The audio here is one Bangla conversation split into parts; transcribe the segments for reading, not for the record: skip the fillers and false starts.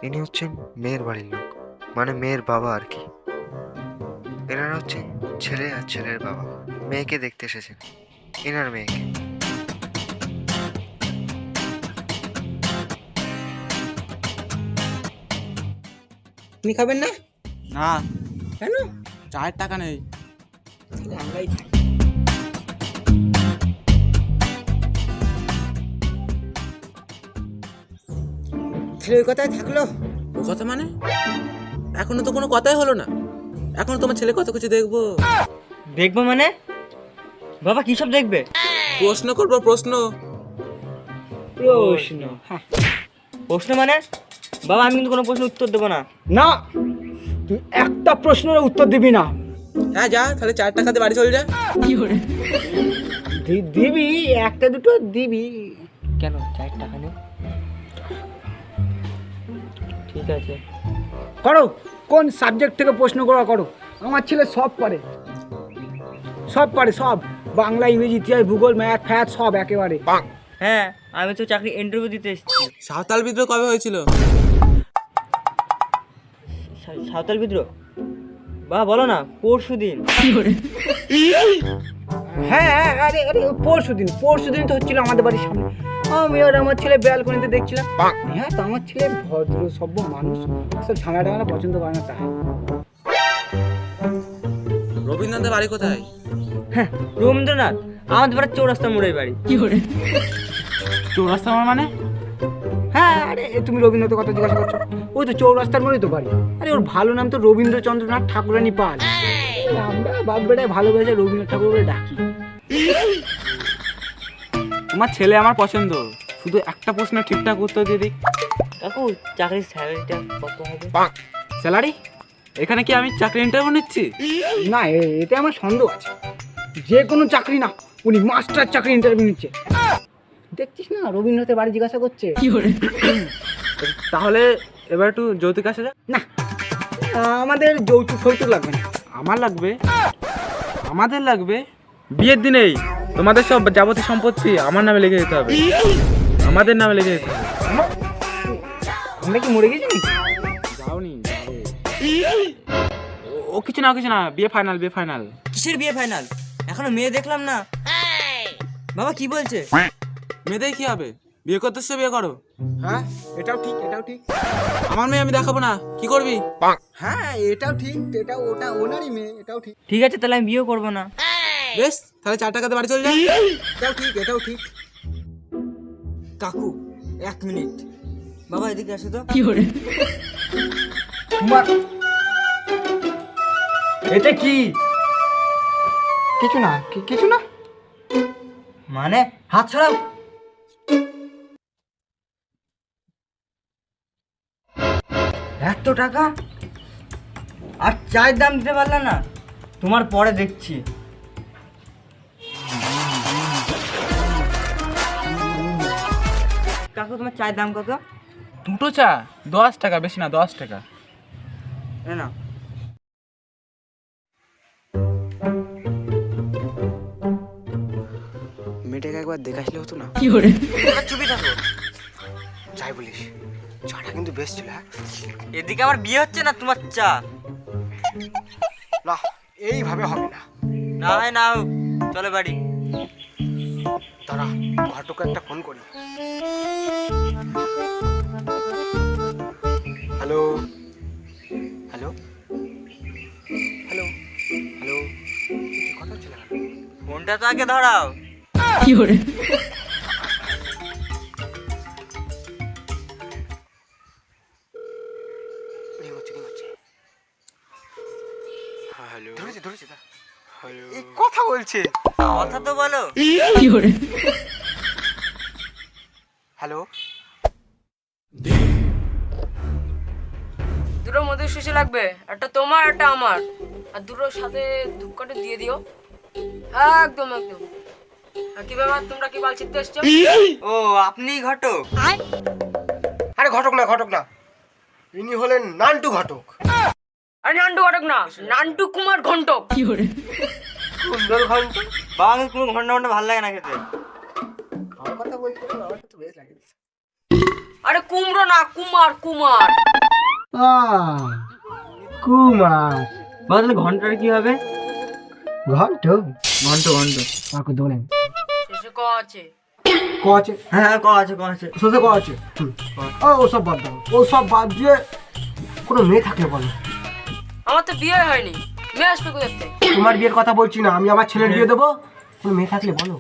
ইনি হচ্ছেন মেয়ের বাড়ির লোক, মানে মেয়ের বাবা আর কি। এনারা হচ্ছেন ছেলে আর ছেলের বাবা, মেয়েকে দেখতে এসেছেন, এনার মেয়েকে। আপনি খাবেন না? না, কেন? চায়ের টাকা নেই। তাহলে আমরাই খাই। ছেলে ওই কথায় থাকলো। ও কথা মানে? এখনো তো কোনো কথাই হলো না। এখনো তোমার ছেলে কত কিছু দেখবো। দেখবো মানে? বাবা কি সব দেখবে? প্রশ্ন করবো, প্রশ্ন। প্রশ্ন? প্রশ্ন মানে? বাবা আমি কিন্তু কোনো প্রশ্নের উত্তর দেবো না। না, তুই একটা প্রশ্নের উত্তর দিবি না। হ্যাঁ যা, তাহলে চায়ের টাকা দিয়ে বাড়ি চলে যা। দিবি, একটা দুটো দিবি। কেন চায়ের টাকা নেই? ঠিক আছে। করো, কোন সাবজেক্ট থেকে প্রশ্ন করা করো। আমার ছেলে সব পারে, সব পারে, সব। বাংলা, ইংরেজি, ইতিহাস, ভূগোল, ম্যাথ ফ্যাথ সব একেবারে। হ্যাঁ আমি তো চাকরি ইন্টারভিউ দিতে এসেছি। সাঁওতাল বিদ্রোহ কবে হয়েছিল? সাঁওতাল বিদ্রোহ? বাবা বলো না, পরশু দিন। হ্যাঁ হ্যাঁ, আরে আরে পরশু দিন তো হচ্ছিল আমাদের বাড়ির সামনে। আমি আর আমার ছেলে ব্যালকনিতে দেখছিলাম। হ্যাঁ, তো আমার ছেলে ভদ্র সভ্য মানুষ, সব ঝামেলা টামেলা পছন্দ করে না। তাই রবীন্দ্রনাথের বাড়ি কোথায়? হ্যাঁ রবীন্দ্রনাথ আমাদের বাড়ির চৌরাস্তা মোড়ের বাড়ি। চৌরাস্তা মানে? হ্যাঁ, আরে তুমি রবীন্দ্রনাথের কথা জিজ্ঞাসা করছো? ওই তো চৌরাস্তার মোড়েই তো বাড়ি। আরে ওর ভালো নাম তো রবীন্দ্রচন্দ্রনাথ ঠাকুরানী পাল। আমরা বাপ বেটায় ভালোবেসে রবীন্দ্রনাথ ঠাকুর বলে ডাকি। তোমার ছেলে আমার পছন্দ, শুধু একটা প্রশ্নের ঠিকঠাক উত্তর দিয়ে দিক। কাকু চাকরির স্যালারিটা কত হবে? স্যালারি? এখানে কি আমি চাকরি ইন্টারভিউ নিচ্ছি? না, এতে আমার সন্দেহ আছে। যে কোনো চাকরি না, উনি মাস্টার চাকরি ইন্টারভিউ নিচ্ছে। দেখছিস না, রবীন্দ্রনাথের বাড়ি জিজ্ঞাসা করছে। তাহলে এবার একটু যৌতুক আসে যা। না, আমাদের যৌতুক ফৌতুক লাগবে না। আমার লাগবে, আমাদের লাগবে। বিয়ের দিনেই তোমাদের সব যাবতীয় সম্পত্তি আমার নামে লিখে দিতে হবে, আমাদের নামে লিখে দিতে হবে। আমরা কি মরে গেছি নাকি? যাওনি? ও কিছু না, কিছু না। বিয়ে ফাইনাল, বিয়ে ফাইনাল। কিসের বিয়ে ফাইনাল? এখনো মেয়ে দেখলাম না। বাবা কি বলছে? মেয়েদের কি হবে? বিয়ে করতে এসে বিয়ে করো। হ্যাঁ, এটাও ঠিক, এটাও ঠিক। আমার মেয়ে আমি দেখাবো না, কি করবি? হ্যাঁ, এটাও ঠিক, এটা ওটা ওনারই মেয়ে, এটাও ঠিক। ঠিক আছে তাহলে আমি বিয়েও করবো না। বেশ, তাহলে 4 টাকাতে বাড়ি চলে যা। এটাও ঠিক, এটাও ঠিক। কাকু 1 মিনিট, বাবা এদিকে আসো তো। এটা কি? কিছু না, কিছু না। মানে হাত ছাড়াও। এত টাকা আর চায়ের দাম দিতে পারলে না? তোমার পরে দেখছি। কাকু তোমার চায়ের দাম কত? দুটো চা 10 টাকা, বেশি না, 10 টাকা। না মেয়েটাকে একবার দেখে আসলে হতো না? চুপি থাকো। যাই বলিস, চাটা কিন্তু বেশ ছিল। হ্যাঁ, এদিকে আমার বিয়ে হচ্ছে না তোমার চা? না এইভাবে হবে না। না হয় না হোক, চলে বাড়ি। দাঁড়া, ঘটকে একটা ফোন করি। হ্যালো হ্যালো হ্যালো হ্যালো, কথা হচ্ছে না? ফোনটা তো আগে ধরাও। রিং হচ্ছে। হ্যালো, ধরেছে। হ্যালো, এই কথা বলছে। কথা তো বলো। হ্যালো, দুটোর মধ্যে শিশি লাগবে, একটা তোমার একটা আমার, আর দুটোর সাথে ধূপকাঠি দিয়ে দিও। একদম। আর কি ব্যাপার, তোমরা কি বাল ছিটতে এসছো? ও আপনি ঘটক? আরে ঘটক না, ইনি হলেন নান্টু ঘটক। আরে নান্টু ঘটক না, নান্টু কুমার ঘন্টক। সুন্দর ঘন্ট। বাবা কোনো ঘন্টা ভালো লাগে না খেতে। আমার কথা বলতে আমার তো বেশ লাগে। আরে কুমড়ো না, কুমার। কুমার বাবা তাহলে ঘন্টার কি হবে? ঘন্ট ঘন্ট ঘন্ট কাকু দোনে শেষে ক আছে। ক আছে, হ্যাঁ ক আছে ক আছে। সোজা ক আছে। ওসব বাদ দাও, ওসব বাদ দিয়ে কোনো মেয়ে থাকলে বলো। আমার তো বিয়ে হয়নি, মেয়ে আসবে কোথা থেকে? তোমার বিয়ের কথা বলছি না, আমি আমার ছেলের বিয়ে দেবো। কোনো মেয়ে থাকলে বলো।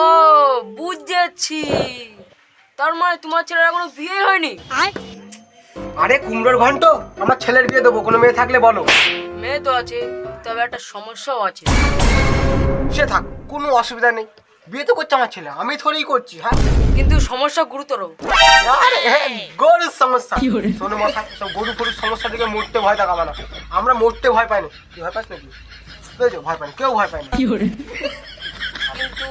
ও বুঝেছি, তার মানে তোমার ছেলের এখনো বিয়ে হয়নি? আরে কুমড়োর ঘন্ট, আমার ছেলের বিয়ে দেবো, কোনো মেয়ে থাকলে বলো। মেয়ে তো আছে, তবে একটা সমস্যাও আছে। সে থাক, কোনো অসুবিধা নেই, বিয়ে তো করছে আমার ছেলে, আমি থোড়েই করছি। হ্যাঁ কিন্তু সমস্যা গুরুতর। আরে হ্যাঁ, গরুর সমস্যা। শোনো মাথা, সব গরু ফরুর সমস্যা থেকে মরতে ভয় দেখাবে না। আমরা মরতে ভয় পাই না। তুই ভয় পাস নাকি? বুঝেছো, ভয় পাই না, কেউ ভয় পায় না। কিন্তু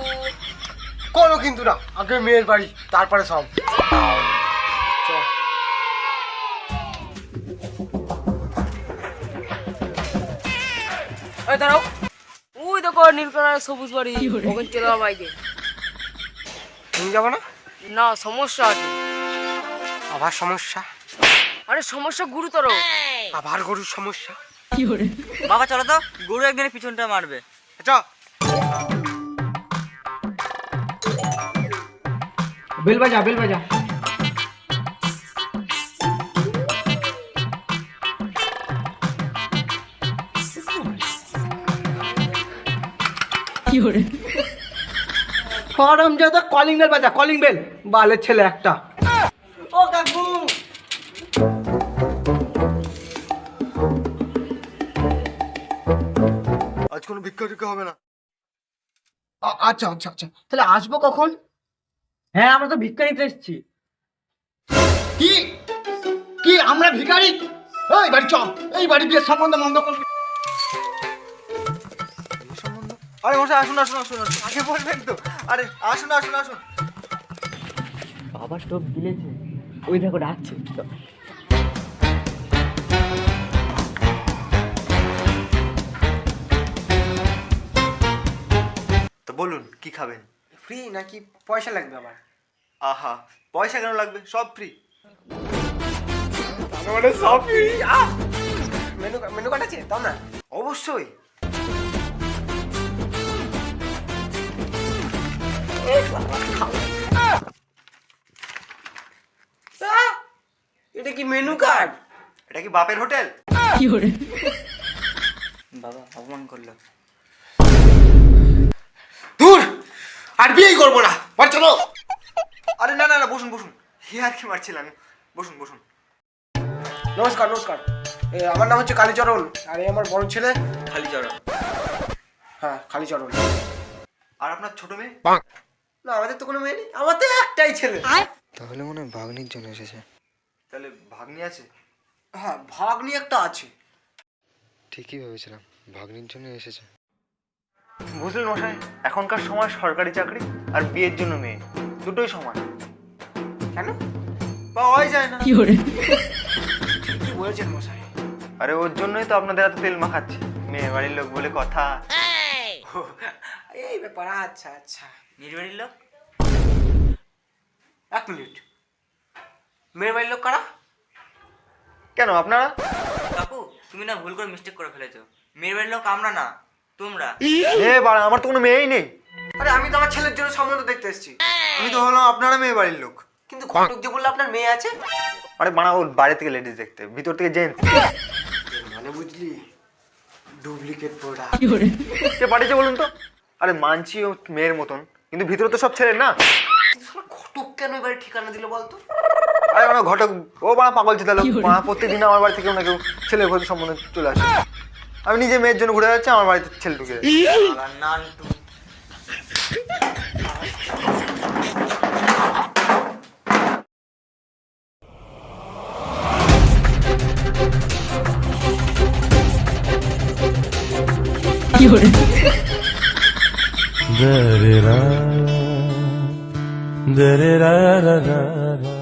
কোনো কিন্তু না, আগে মেয়ের বাড়ি, তারপরে সব। চল। এই দাঁড়াও, ওই দেখো নীল কালারের সবুজ বাড়ি, ওখানে চলে যাওয়া বাইকে। তুমি যাবো না? না, সমস্যা আছে। আবার সমস্যা? আরে সমস্যা গুরুতর। আবার গরুর সমস্যা? বাবা চলো তো, গরু একদিনের পিছনটা মারবে। চ। বেল বাজা, বেল বাজা। ফরম যা, কলিং বেল বাজা, কলিং বেল। বালের ছেলে একটা। ও কাকু, আজ কোনো ভিক্ষা টিক্ষা হবে না। আচ্ছা আচ্ছা আচ্ছা, তাহলে আসবো কখন? হ্যাঁ আমরা তো ভিক্ষা নিতে এসেছি। কি কি আমরা ভিখারি? এই বাড়ি চল, এই বাড়ি বিয়ের সম্বন্ধ বন্ধ করবি। আরে মশাই আসুন আসুন আসুন আসুন, আগে বলবেন তো। আরে আসুন আসুন আসুন। বাবা স্টোভ গিলেছে, ওই দেখো ডাকছে। তো বলুন কি খাবেন? ফ্রি নাকি পয়সা লাগবে আমার? আহা, পয়সা কেন লাগবে, সব ফ্রি। মানে সব ফ্রি? মেনু মেনু কার্ড আছে তাও না? অবশ্যই। এটা কি মেনু কার্ড? এটা কি বাপের হোটেল? বাবা অপমান করলো। দূর, আর বিয়েই করবো না, বাড়ি চলো। আরে না না না, বসুন বসুন, আর কি মারছিলাম, বসুন বসুন। নমস্কার নমস্কার, আমার নাম হচ্ছে কালীচরণ, আর এই আমার বড় ছেলে। খালি চড়ো। হ্যাঁ কালীচরণ। আর আপনার ছোট মেয়ে? না আমাদের তো কোনো মেয়ে নেই, আমার তো একটাই ছেলে। তাহলে মনে হয় ভাগ্নির জন্য এসেছে। তাহলে ভাগ্নি আছে? হ্যাঁ ভাগ্নি একটা আছে। ঠিকই ভেবেছিলাম, ভাগ্নির জন্য এসেছে। বুঝলেন মশাই, এখনকার সময় সরকারি চাকরি আর বিয়ের জন্য মেয়ে দুটোই সমান। কেন? পাওয়াই যায় না। কি বলেছেন মশাই? আরে ওর জন্যই তো আপনাদের এত তেল মাখাচ্ছে, মেয়ে বাড়ির লোক বলে কথা। এই ব্যাপার, আচ্ছা আচ্ছা। মেয়ের বাড়ির লোক? এক মিনিট, মেয়ের বাড়ির লোক কারা? কেন আপনারা? কাকু তুমি না ভুল করে মিস্টেক করে ফেলেছো, মেয়ের বাড়ির লোক আমরা না, তোমরা। এ বাড়া, আমার তো কোনো মেয়েই নেই। আরে আমি তো আমার ছেলের জন্য সম্বন্ধ দেখতে এসেছি। আমি তো হলাম আপনারা মেয়ে বাড়ির লোক। কিন্তু ঘটক যে বললো আপনার মেয়ে আছে। আরে বাড়া, ওর বাইরে থেকে লেডিস দেখতে, ভিতর থেকে জেন্টস। মানে বুঝলি, ডুপ্লিকেট প্রোডাক্ট। কে পাঠিয়েছে বলুন তো? আরে মানছি ও মেয়ের মতন, কিন্তু ভিতরে তো সব ছেলের না। কিন্তু শালা ঘটক কেন এবারে ঠিকানা দিল বলতো? আরে ওনা ঘটক, ও বাড়া পাগল ছিল, বাড়া প্রত্যেকদিন আমার বাড়ি থেকে কেউ ছেলের প্রতি সম্বন্ধে চলে আসে। আমি নিজে মেয়ের জন্য ঘুরে যাচ্ছি, আমার বাড়িতে ছেলে ঢুকে যাচ্ছে। Nantu Da-da-da, da-da-da-da-da.